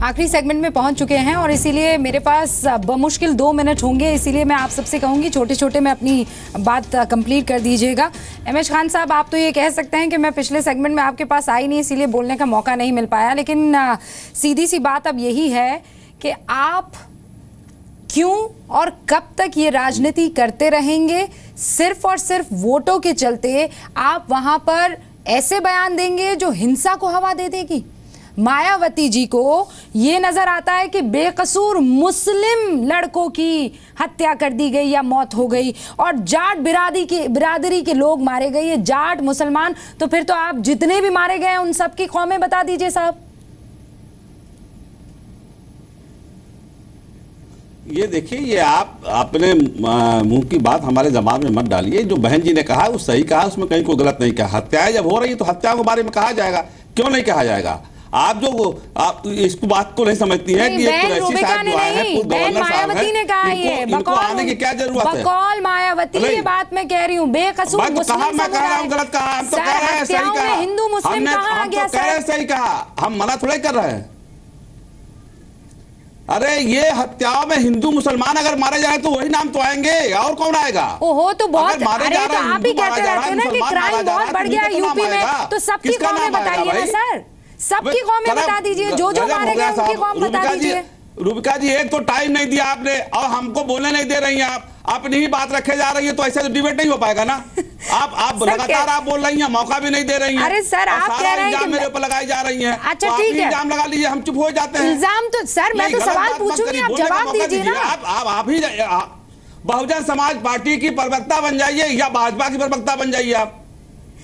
आखिरी सेगमेंट में पहुंच चुके हैं और इसीलिए मेरे पास बमुश्किल 2 मिनट होंगे, इसीलिए मैं आप सबसे कहूंगी छोटे छोटे में अपनी बात कंप्लीट कर दीजिएगा। एमएच खान साहब, आप तो ये कह सकते हैं कि मैं पिछले सेगमेंट में आपके पास आई नहीं, इसीलिए बोलने का मौका नहीं मिल पाया, लेकिन सीधी सी बात अब यही है कि आप क्यों और कब तक ये राजनीति करते रहेंगे? सिर्फ और सिर्फ वोटों के चलते आप वहां पर ऐसे बयान देंगे जो हिंसा को हवा दे देगी। मायावती जी को ये नजर आता है कि बेकसूर मुस्लिम लड़कों की हत्या कर दी गई या मौत हो गई और जाट बिरादरी के लोग मारे गए, ये जाट मुसलमान, तो फिर तो आप जितने भी मारे गए उन सबकी कौमें बता दीजिए साहब। ये देखिए, ये आप अपने मुंह की बात हमारे जबान में मत डालिए। जो बहन जी ने कहा वो सही कहा, उसमें कहीं कोई गलत नहीं कहा। हत्याएं जब हो रही है तो हत्याओं के बारे में कहा जाएगा, क्यों नहीं कहा जाएगा? आप इसको बात को नहीं समझती हैं कि कुरैशी साहब जो आए हैं, गवर्नर साहब हैं, इनको आने की क्या जरूरत है? बकौल मायावती ये बात मैं कह रही हूँ, बेकसूर मुस्लिम मैं कह रहा हूँ गलत कहा? हम तो कह रहे हैं सही कहा। हिंदू मुस्लिम कहाँ आ गया? कह रहे हैं सही कहा, हम मना थोड़ा कर रहे हैं। अरे ये हत्याओं में हिंदू मुसलमान अगर मारे जाए तो वही नाम तो आएंगे, और कौन आएगा? ओहो, तो बहुत अरे तो आप ही कहते रहते हैं ना कि क्राइम बहुत बढ़ गया यूपी में, तो सबकी कौमें बताइए ना सर, सबकी कौमें बता दीजिए, जो मारे गए उनकी कौम बता दीजिए। रूबिका जी, एक तो टाइम नहीं दिया आपने और हमको बोलने नहीं दे रही हैं। आप अपनी ही बात रखे जा रही है, तो ऐसे डिबेट नहीं हो पाएगा ना। आप लगातार आप बोल रही हैं, मौका भी नहीं दे रही हैं। अरे सर, आप कह रहे हैं कि मेरे ऊपर लगाई जा रही हैं। अच्छा ठीक है, इल्जाम लगा लीजिए, हम चुप हो जाते हैं। इल्जाम तो सर मैं तो सवाल पूछूंगी, आप जवाब दीजिए ना। आप ही बहुजन समाज पार्टी की प्रवक्ता बन जाइए या भाजपा की प्रवक्ता बन जाइए, आप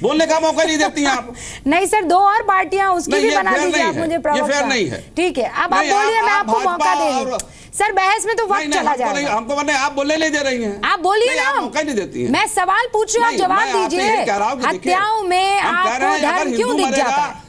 बोलने का मौका नहीं देती हैं आप। नहीं सर, 2 और पार्टियां उसकी भी बना दीजिए आप मुझे प्रवक्ता। ये फेयर नहीं है। ठीक है, अब आप बोलिए, मैं आपको मौका दे रही हूँ। सर बहस में तो वक्त चला जाएगा। हमको आप बोलने नहीं दे रही हैं। आप बोलिए ना, मौका नहीं देती हैं। मैं सवाल पूछ रही हूँ, आप जवाब दीजिए। हत्याओं में आपको धर्म क्यों दिख जाता है?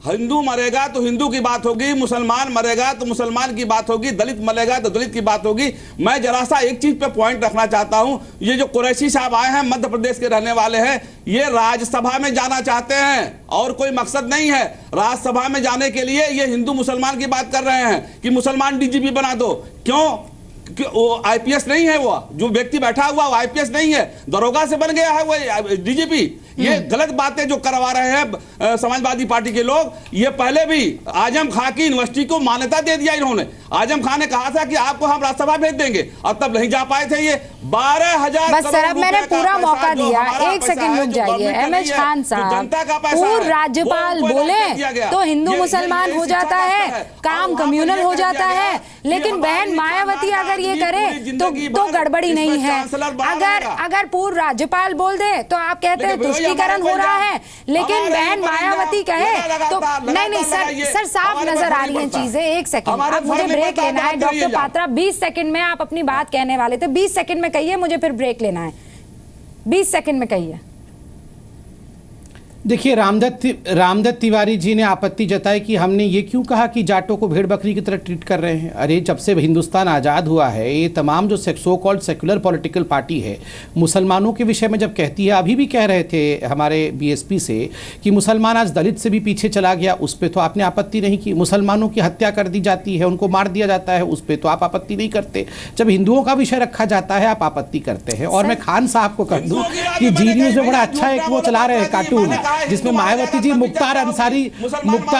हिंदू मरेगा तो हिंदू की बात होगी, मुसलमान मरेगा तो मुसलमान की बात होगी, दलित मरेगा तो दलित की बात होगी। मैं जरा सा एक चीज पे पॉइंट रखना चाहता हूं। ये जो कुरैशी साहब आए हैं, मध्य प्रदेश के रहने वाले हैं, ये राज्यसभा में जाना चाहते हैं और कोई मकसद नहीं है। राज्यसभा में जाने के लिए ये हिंदू मुसलमान की बात कर रहे हैं कि मुसलमान डीजीपी बना दो। क्यों? वो आईपीएस नहीं है, वो जो व्यक्ति बैठा हुआ वो आईपीएस नहीं है, दरोगा से बन गया है वो डीजीपी। ये गलत बातें जो करवा रहे हैं समाजवादी पार्टी के लोग। ये पहले भी आजम खां की यूनिवर्सिटी को मान्यता दे दिया इन्होंने। आजम खां ने कहा था कि आपको हम राज्यसभा भेज देंगे और तब नहीं जा पाए थे। ये 12,000 बस सर, अब मैंने पूरा मौका दिया, 1 सेकंड रुक जाइए। एमएच खान साहब, पूर्व राज्यपाल बोले तो हिंदू मुसलमान हो जाता है, काम कम्युनल हो जाता है, लेकिन बहन मायावती अगर ये करे तो गड़बड़ी नहीं है। अगर पूर्व राज्यपाल बोल दे तो आप कहते हैं तुष्टीकरण हो रहा है, लेकिन बहन मायावती कहे तो नहीं सर साफ नजर आ रही है चीजें। 1 सेकंड, अब मुझे ब्रेक लेना है। डॉक्टर पात्रा, 20 सेकंड में आप अपनी बात कहने वाले थे, 20 सेकंड में कहिए, मुझे फिर ब्रेक लेना है। 20 सेकंड में कहिए। देखिए, रामदत्त तिवारी जी ने आपत्ति जताई कि हमने ये क्यों कहा कि जाटों को भेड़ बकरी की तरह ट्रीट कर रहे हैं। अरे जब से हिंदुस्तान आज़ाद हुआ है, ये तमाम जो so called secular political party है, मुसलमानों के विषय में जब कहती है, अभी भी कह रहे थे हमारे बीएसपी से कि मुसलमान आज दलित से भी पीछे चला गया, उस पर तो आपने आपत्ति नहीं की। मुसलमानों की हत्या कर दी जाती है, उनको मार दिया जाता है, उस पर तो आप आपत्ति नहीं करते। जब हिंदुओं का विषय रखा जाता है आप आपत्ति करते हैं। और मैं खान साहब को कह दूँ कि जी न्यूज़ में बड़ा अच्छा एक वो चला रहे हैं कार्टून, जिसमें मायावती जी मुख्तार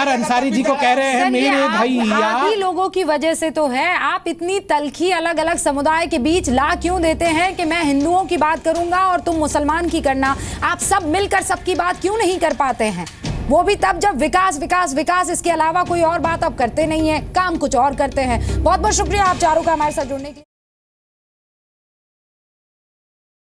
अंसारी जी को कह रहे हैं मेरे भैया लोगों की वजह से तो है। आप इतनी तलखी अलग अलग समुदाय के बीच ला क्यों देते हैं कि मैं हिंदुओं की बात करूंगा और तुम मुसलमान की करना? आप सब मिलकर सबकी बात क्यों नहीं कर पाते हैं? वो भी तब जब विकास विकास विकास, इसके अलावा कोई और बात आप करते नहीं है, काम कुछ और करते हैं। बहुत बहुत शुक्रिया आप चारों का हमारे साथ जुड़ने के लिए।